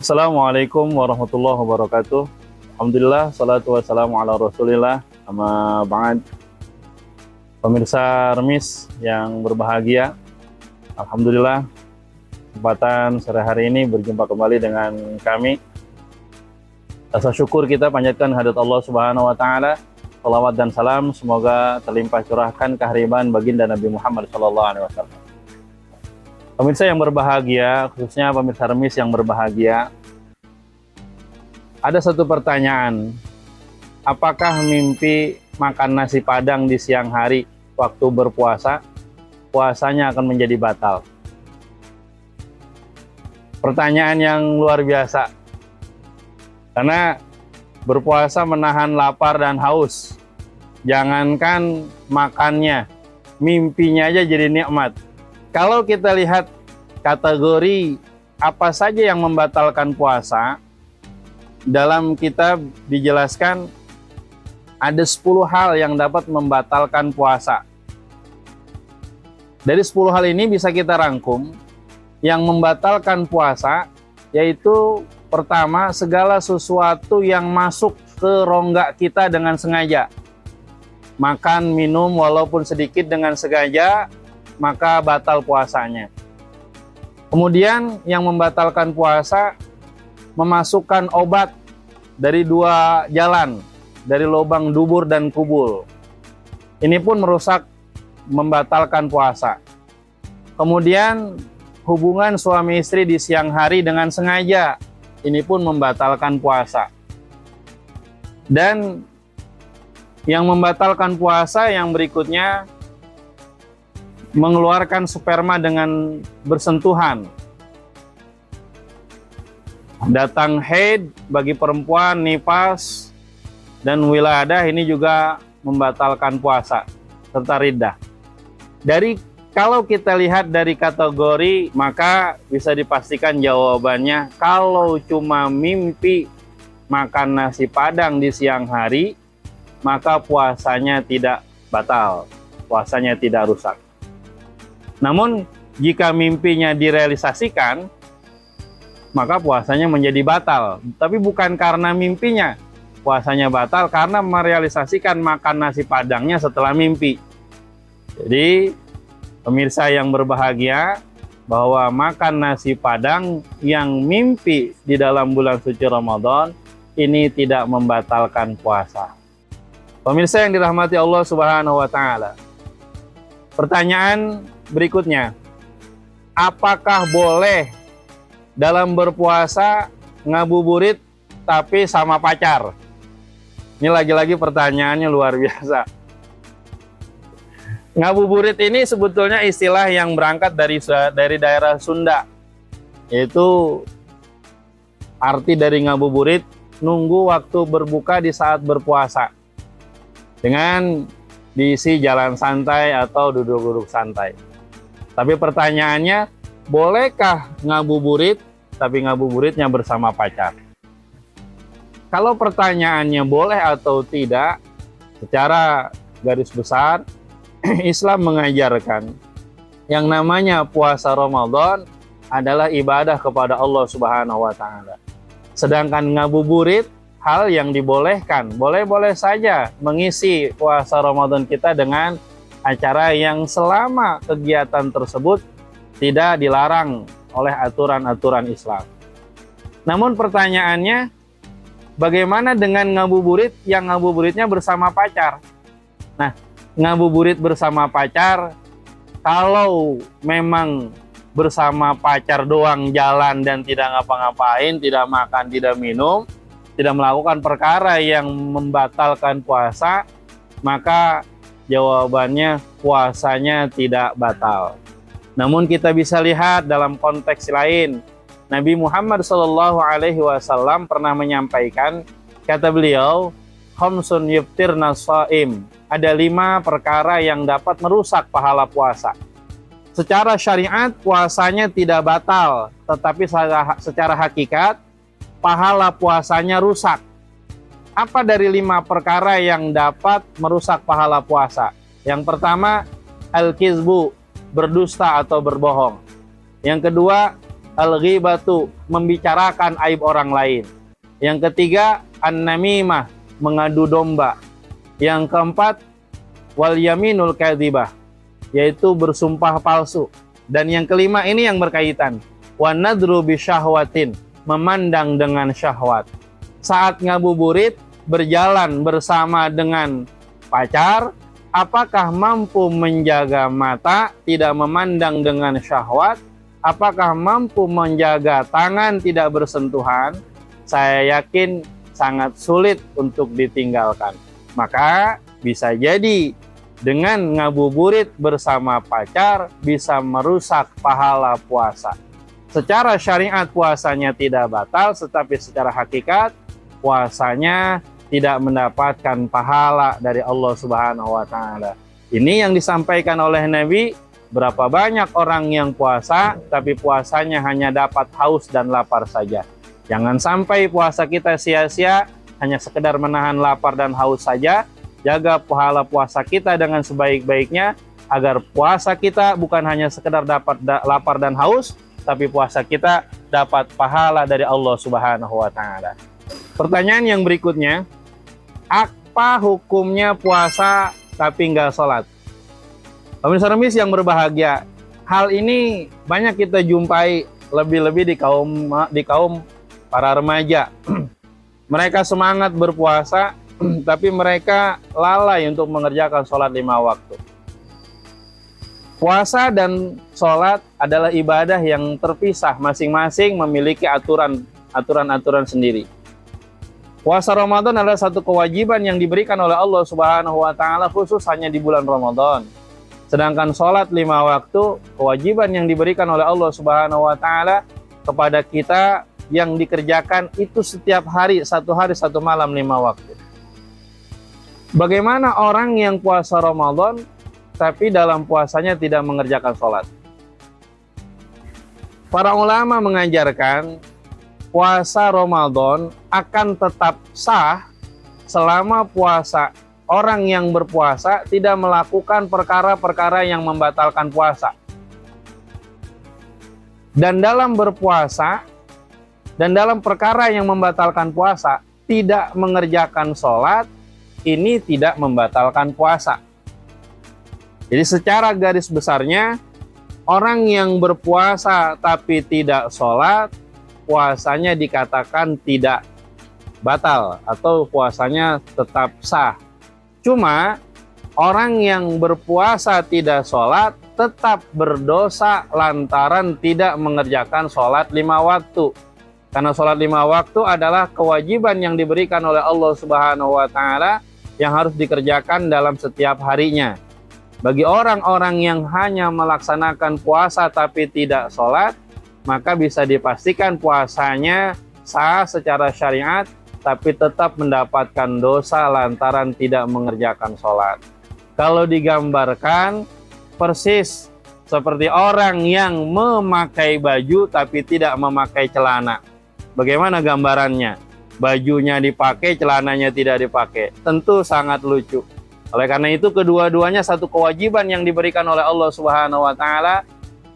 Assalamualaikum warahmatullahi wabarakatuh. Alhamdulillah, salatu wassalamu ala rasulillah. Amma ba'd. Pemirsa Remis yang berbahagia, Alhamdulillah kesempatan sore hari ini berjumpa kembali dengan kami. Rasa syukur kita panjatkan hadirat Allah Subhanahu wa taala. Salawat dan salam semoga terlimpah curahkan kehariban baginda Nabi Muhammad sallallahu alaihi wasallam. Pemirsa yang berbahagia, khususnya pemirsa Remis yang berbahagia, ada satu pertanyaan. Apakah mimpi makan nasi padang di siang hari waktu berpuasa, puasanya akan menjadi batal? Pertanyaan yang luar biasa. Karena berpuasa menahan lapar dan haus. Jangankan makannya, mimpinya aja jadi nikmat. Kalau kita lihat kategori apa saja yang membatalkan puasa, dalam kitab dijelaskan ada 10 hal yang dapat membatalkan puasa. Dari 10 hal ini bisa kita rangkum, yang membatalkan puasa yaitu pertama, segala sesuatu yang masuk ke rongga kita dengan sengaja. Makan, minum walaupun sedikit dengan sengaja, maka batal puasanya. Kemudian yang membatalkan puasa, memasukkan obat dari dua jalan, dari lubang dubur dan kubul. Ini pun merusak, membatalkan puasa. Kemudian hubungan suami istri di siang hari dengan sengaja, ini pun membatalkan puasa. Dan yang membatalkan puasa yang berikutnya, mengeluarkan sperma dengan bersentuhan. Datang haid bagi perempuan, nifas, dan wiladah ini juga membatalkan puasa, serta riddah. Kalau kita lihat dari kategori, maka bisa dipastikan jawabannya, kalau cuma mimpi makan nasi padang di siang hari, maka puasanya tidak batal, puasanya tidak rusak. Namun, jika mimpinya direalisasikan, maka puasanya menjadi batal. Tapi bukan karena mimpinya puasanya batal, karena merealisasikan makan nasi padangnya setelah mimpi. Jadi, pemirsa yang berbahagia, bahwa makan nasi padang yang mimpi di dalam bulan suci Ramadan, ini tidak membatalkan puasa. Pemirsa yang dirahmati Allah Subhanahu wa taala. Pertanyaan berikutnya, apakah boleh dalam berpuasa ngabuburit tapi sama pacar? Ini lagi-lagi pertanyaannya luar biasa. Ngabuburit ini sebetulnya istilah yang berangkat dari daerah Sunda. Yaitu arti dari ngabuburit, nunggu waktu berbuka di saat berpuasa. Dengan diisi jalan santai atau duduk-duduk santai. Tapi pertanyaannya, bolehkah ngabuburit tapi ngabuburitnya bersama pacar? Kalau pertanyaannya boleh atau tidak, secara garis besar Islam mengajarkan yang namanya puasa Ramadan adalah ibadah kepada Allah Subhanahu wa taala. Sedangkan ngabuburit hal yang dibolehkan, boleh-boleh saja mengisi puasa Ramadan kita dengan acara yang selama kegiatan tersebut tidak dilarang oleh aturan-aturan Islam. Namun pertanyaannya, bagaimana dengan ngabuburit yang ngabuburitnya bersama pacar? Nah, ngabuburit bersama pacar, kalau memang bersama pacar doang jalan dan tidak ngapa-ngapain, tidak makan, tidak minum, tidak melakukan perkara yang membatalkan puasa, maka jawabannya puasanya tidak batal. Namun kita bisa lihat dalam konteks lain, Nabi Muhammad SAW pernah menyampaikan, kata beliau, khamsun yuftirna shaim, ada 5 perkara yang dapat merusak pahala puasa. Secara syariat puasanya tidak batal, tetapi secara hakikat pahala puasanya rusak. Apa dari 5 perkara yang dapat merusak pahala puasa? Yang pertama, al-kizbu, berdusta atau berbohong. Yang kedua, al-ghibatu, membicarakan aib orang lain. Yang ketiga, an-namimah, mengadu domba. Yang keempat, wal yaminul kadzibah, yaitu bersumpah palsu. Dan yang kelima ini yang berkaitan, wa nadru bisyahwatin, memandang dengan syahwat. Saat ngabuburit berjalan bersama dengan pacar, apakah mampu menjaga mata tidak memandang dengan syahwat? Apakah mampu menjaga tangan tidak bersentuhan? Saya yakin sangat sulit untuk ditinggalkan. Maka bisa jadi dengan ngabuburit bersama pacar bisa merusak pahala puasa. Secara syariat puasanya tidak batal, tetapi secara hakikat puasanya tidak mendapatkan pahala dari Allah Subhanahu wa Ta'ala. Ini yang disampaikan oleh Nabi. Berapa banyak orang yang puasa, tapi puasanya hanya dapat haus dan lapar saja. Jangan sampai puasa kita sia-sia, hanya sekedar menahan lapar dan haus saja. Jaga pahala puasa kita dengan sebaik-baiknya, agar puasa kita bukan hanya sekedar dapat lapar dan haus, tapi puasa kita dapat pahala dari Allah Subhanahu wa Ta'ala. Pertanyaan yang berikutnya, apa hukumnya puasa tapi nggak sholat? Pemirsa remis yang berbahagia, hal ini banyak kita jumpai lebih-lebih di kaum para remaja. Mereka semangat berpuasa, tapi mereka lalai untuk mengerjakan sholat 5 waktu. Puasa dan sholat adalah ibadah yang terpisah, masing-masing memiliki aturan-aturan sendiri. Puasa Ramadan adalah satu kewajiban yang diberikan oleh Allah Subhanahu wa Ta'ala khusus hanya di bulan Ramadan. Sedangkan sholat 5 waktu, kewajiban yang diberikan oleh Allah Subhanahu wa Ta'ala kepada kita yang dikerjakan itu setiap hari, satu malam 5 waktu. Bagaimana orang yang puasa Ramadan tapi dalam puasanya tidak mengerjakan sholat? Para ulama mengajarkan puasa Ramadan akan tetap sah selama puasa orang yang berpuasa tidak melakukan perkara-perkara yang membatalkan puasa. Dan dalam berpuasa dan dalam perkara yang membatalkan puasa tidak mengerjakan sholat, ini tidak membatalkan puasa. Jadi secara garis besarnya, orang yang berpuasa tapi tidak sholat, puasanya dikatakan tidak batal atau puasanya tetap sah. Cuma orang yang berpuasa tidak sholat tetap berdosa lantaran tidak mengerjakan sholat 5 waktu. Karena sholat 5 waktu adalah kewajiban yang diberikan oleh Allah Subhanahu wa Ta'ala yang harus dikerjakan dalam setiap harinya. Bagi orang-orang yang hanya melaksanakan puasa tapi tidak sholat, maka bisa dipastikan puasanya sah secara syariat, tapi tetap mendapatkan dosa lantaran tidak mengerjakan sholat. Kalau digambarkan persis seperti orang yang memakai baju tapi tidak memakai celana. Bagaimana gambarannya? Bajunya dipakai, celananya tidak dipakai. Tentu sangat lucu. Oleh karena itu kedua-duanya satu kewajiban yang diberikan oleh Allah Subhanahu wa Ta'ala.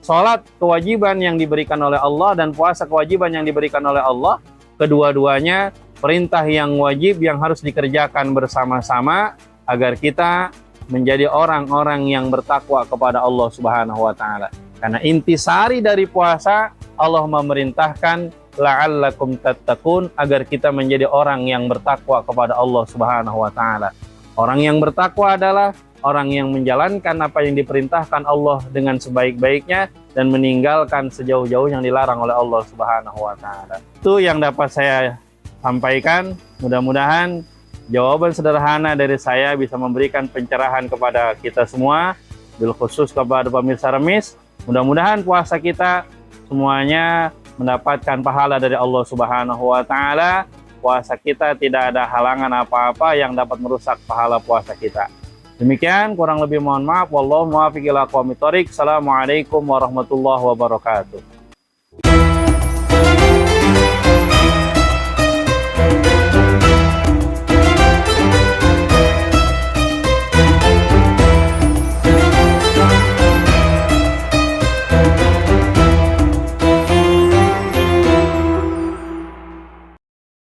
Sholat kewajiban yang diberikan oleh Allah dan puasa kewajiban yang diberikan oleh Allah. Kedua-duanya perintah yang wajib yang harus dikerjakan bersama-sama agar kita menjadi orang-orang yang bertakwa kepada Allah Subhanahu wa Ta'ala. Karena intisari dari puasa, Allah memerintahkan la'allakum tattaqun, agar kita menjadi orang yang bertakwa kepada Allah Subhanahu wa Ta'ala. Orang yang bertakwa adalah orang yang menjalankan apa yang diperintahkan Allah dengan sebaik-baiknya dan meninggalkan sejauh-jauh yang dilarang oleh Allah Subhanahu wa Ta'ala. Itu yang dapat saya sampaikan. Mudah-mudahan jawaban sederhana dari saya bisa memberikan pencerahan kepada kita semua, bil khusus kepada pemirsa remis. Mudah-mudahan puasa kita semuanya mendapatkan pahala dari Allah Subhanahu wa Ta'ala. Puasa kita tidak ada halangan apa-apa yang dapat merusak pahala puasa kita. Demikian, kurang lebih mohon maaf. Wallahu muwaffiq ila aqwamit thoriq. Assalamualaikum warahmatullahi wabarakatuh.